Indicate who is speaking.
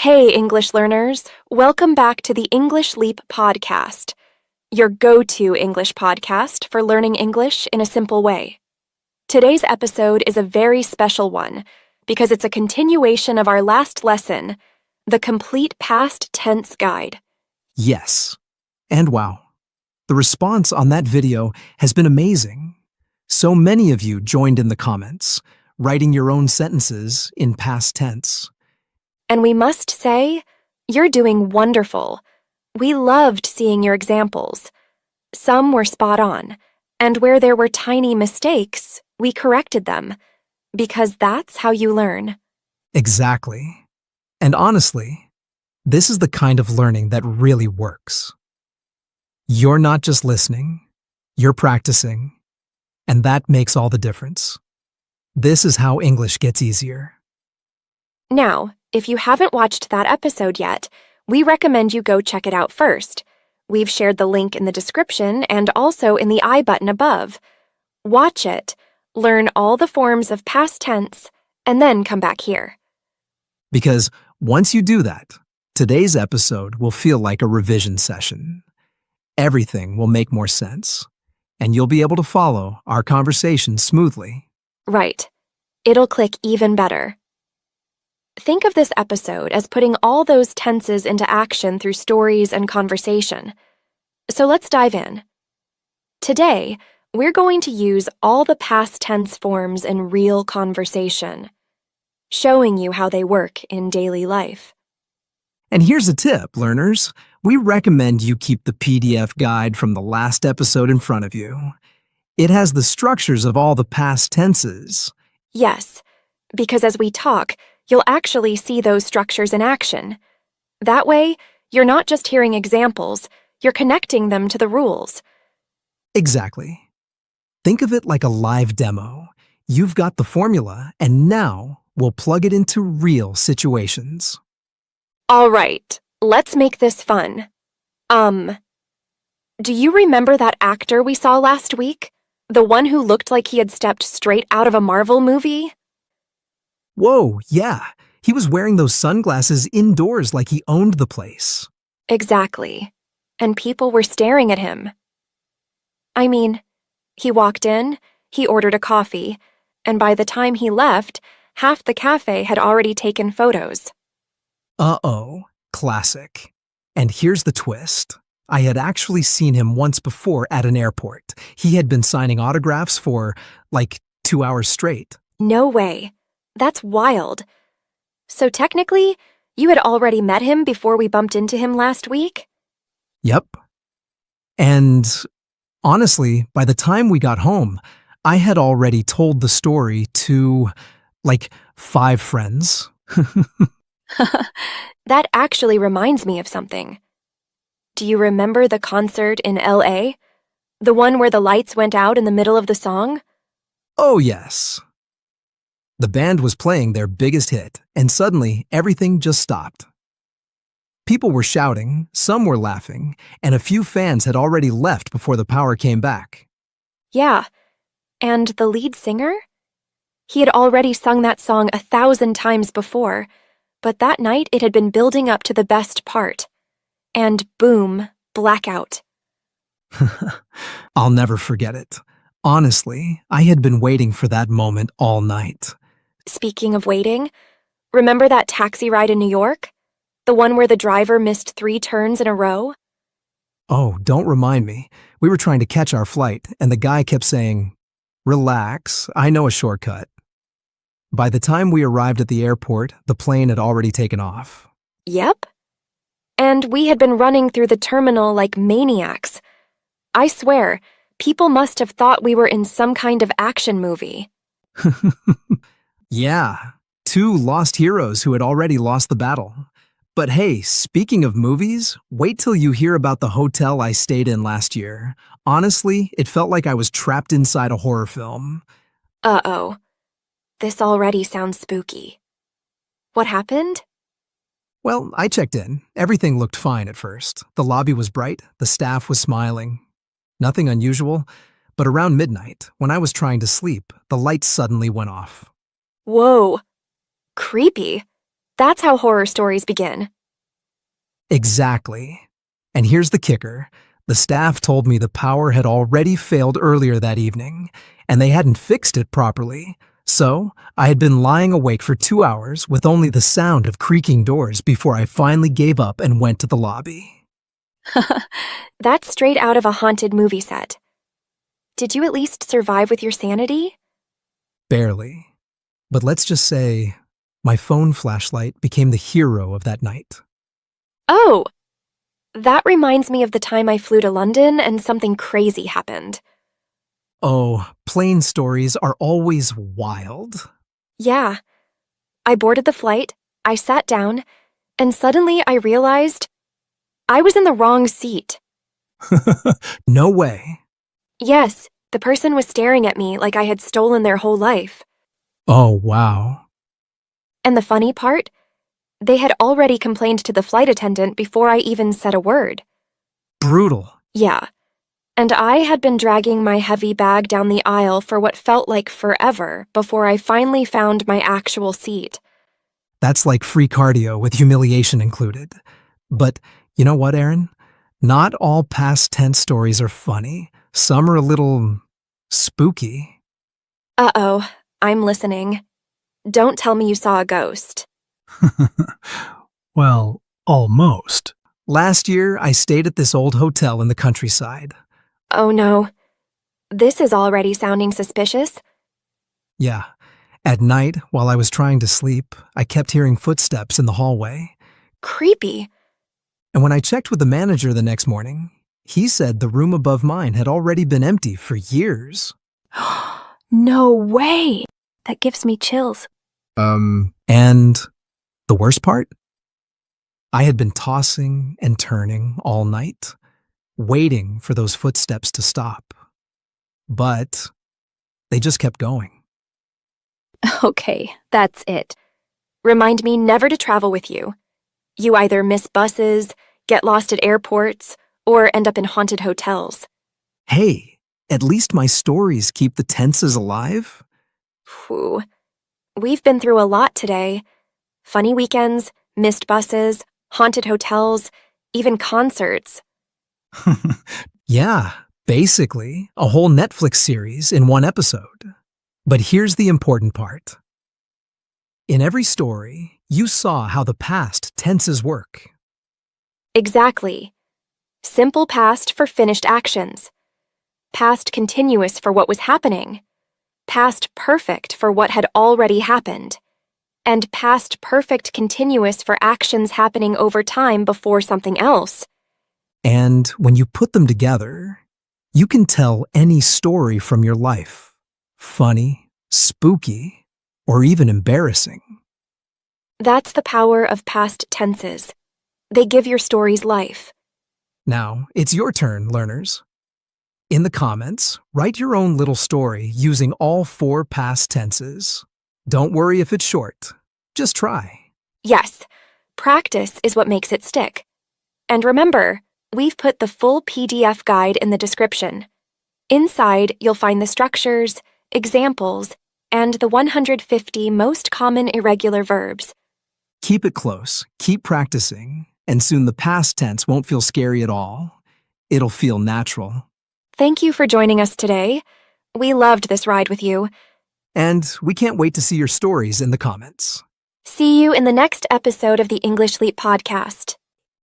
Speaker 1: Hey, English learners. Welcome back to the English Leap podcast, your go-to English podcast for learning English in a simple way. Today's episode is a very special one because it's a continuation of our last lesson, the Complete Past Tense Guide.
Speaker 2: Yes. And wow. The response on that video has been amazing. So many of you joined in the comments, writing your own sentences in past tense.
Speaker 1: And we must say, you're doing wonderful. We loved seeing your examples. Some were spot on, and where there were tiny mistakes, we corrected them, because that's how you learn.
Speaker 2: Exactly. And honestly, this is the kind of learning that really works. You're not just listening, you're practicing, and that makes all the difference. This is how English gets easier.
Speaker 1: Now, if you haven't watched that episode yet, we recommend you go check it out first. We've shared the link in the description and also in the I button above. Watch it, learn all the forms of past tense, and then come back here.
Speaker 2: Because once you do that, today's episode will feel like a revision session. Everything will make more sense, and you'll be able to follow our conversation smoothly.
Speaker 1: Right. It'll click even better. Think of this episode as putting all those tenses into action through stories and conversation. So let's dive in. Today, we're going to use all the past tense forms in real conversation, showing you how they work in daily life.
Speaker 2: And here's a tip, learners. We recommend you keep the PDF guide from the last episode in front of you. It has the structures of all the past tenses.
Speaker 1: Yes, because as we talk, you'll actually see those structures in action. That way, you're not just hearing examples, you're connecting them to the rules.
Speaker 2: Exactly. Think of it like a live demo. You've got the formula, and now we'll plug it into real situations.
Speaker 1: All right, let's make this fun. Do you remember that actor we saw last week? The one who looked like he had stepped straight out of a Marvel movie?
Speaker 2: Whoa, yeah. He was wearing those sunglasses indoors like he owned the place.
Speaker 1: Exactly. And people were staring at him. I mean, he walked in, he ordered a coffee, and by the time he left, half the cafe had already taken photos.
Speaker 2: Uh-oh, classic. And here's the twist. I had actually seen him once before at an airport. He had been signing autographs for, 2 hours straight.
Speaker 1: No way. That's wild. So technically, you had already met him before we bumped into him last week?
Speaker 2: Yep. And honestly, by the time we got home, I had already told the story to, 5 friends.
Speaker 1: That actually reminds me of something. Do you remember the concert in LA? The one where the lights went out in the middle of the song?
Speaker 2: Oh, yes. The band was playing their biggest hit, and suddenly everything just stopped. People were shouting, some were laughing, and a few fans had already left before the power came back.
Speaker 1: Yeah. And the lead singer? He had already sung that song 1,000 times before, but that night it had been building up to the best part. And boom, blackout.
Speaker 2: I'll never forget it. Honestly, I had been waiting for that moment all night.
Speaker 1: Speaking of waiting, remember that taxi ride in New York? The one where the driver missed 3 turns in a row?
Speaker 2: Oh, don't remind me. We were trying to catch our flight, and the guy kept saying, "Relax, I know a shortcut." By the time we arrived at the airport, the plane had already taken off.
Speaker 1: Yep. And we had been running through the terminal like maniacs. I swear, people must have thought we were in some kind of action movie.
Speaker 2: Yeah, 2 lost heroes who had already lost the battle. But hey, speaking of movies, wait till you hear about the hotel I stayed in last year. Honestly, it felt like I was trapped inside a horror film.
Speaker 1: Uh-oh. This already sounds spooky. What happened?
Speaker 2: Well, I checked in. Everything looked fine at first. The lobby was bright, the staff was smiling. Nothing unusual, but around midnight, when I was trying to sleep, the lights suddenly went off.
Speaker 1: Whoa. Creepy. That's how horror stories begin.
Speaker 2: Exactly. And here's the kicker. The staff told me the power had already failed earlier that evening, and they hadn't fixed it properly. So, I had been lying awake for 2 hours with only the sound of creaking doors before I finally gave up and went to the lobby.
Speaker 1: That's straight out of a haunted movie set. Did you at least survive with your sanity?
Speaker 2: Barely. But let's just say, my phone flashlight became the hero of that night.
Speaker 1: Oh! That reminds me of the time I flew to London and something crazy happened.
Speaker 2: Oh, plane stories are always wild.
Speaker 1: Yeah. I boarded the flight, I sat down, and suddenly I realized I was in the wrong seat.
Speaker 2: No way.
Speaker 1: Yes, the person was staring at me like I had stolen their whole life.
Speaker 2: Oh, wow.
Speaker 1: And the funny part? They had already complained to the flight attendant before I even said a word.
Speaker 2: Brutal.
Speaker 1: Yeah. And I had been dragging my heavy bag down the aisle for what felt like forever before I finally found my actual seat.
Speaker 2: That's like free cardio with humiliation included. But you know what, Aaron? Not all past tense stories are funny. Some are a little spooky.
Speaker 1: Uh-oh, I'm listening. Don't tell me you saw a ghost.
Speaker 2: Well, almost. Last year, I stayed at this old hotel in the countryside.
Speaker 1: Oh no. This is already sounding suspicious.
Speaker 2: Yeah. At night, while I was trying to sleep, I kept hearing footsteps in the hallway.
Speaker 1: Creepy.
Speaker 2: And when I checked with the manager the next morning, he said the room above mine had already been empty for years.
Speaker 1: No way. That gives me chills.
Speaker 2: And the worst part? I had been tossing and turning all night, waiting for those footsteps to stop. But they just kept going.
Speaker 1: Okay, that's it. Remind me never to travel with you. You either miss buses, get lost at airports, or end up in haunted hotels.
Speaker 2: Hey, at least my stories keep the tenses alive.
Speaker 1: Phew. We've been through a lot today. Funny weekends, missed buses, haunted hotels, even concerts.
Speaker 2: Yeah, basically, a whole Netflix series in one episode. But here's the important part. In every story, you saw how the past tenses work.
Speaker 1: Exactly. Simple past for finished actions. Past continuous for what was happening. Past perfect for what had already happened. And past perfect continuous for actions happening over time before something else.
Speaker 2: And when you put them together, you can tell any story from your life. Funny, spooky, or even embarrassing.
Speaker 1: That's the power of past tenses. They give your stories life.
Speaker 2: Now, it's your turn, learners. In the comments, write your own little story using all 4 past tenses. Don't worry if it's short. Just try.
Speaker 1: Yes, practice is what makes it stick. And remember, we've put the full PDF guide in the description. Inside, you'll find the structures, examples, and the 150 most common irregular verbs.
Speaker 2: Keep it close, keep practicing, and soon the past tense won't feel scary at all. It'll feel natural.
Speaker 1: Thank you for joining us today. We loved this ride with you.
Speaker 2: And we can't wait to see your stories in the comments.
Speaker 1: See you in the next episode of the English Leap podcast.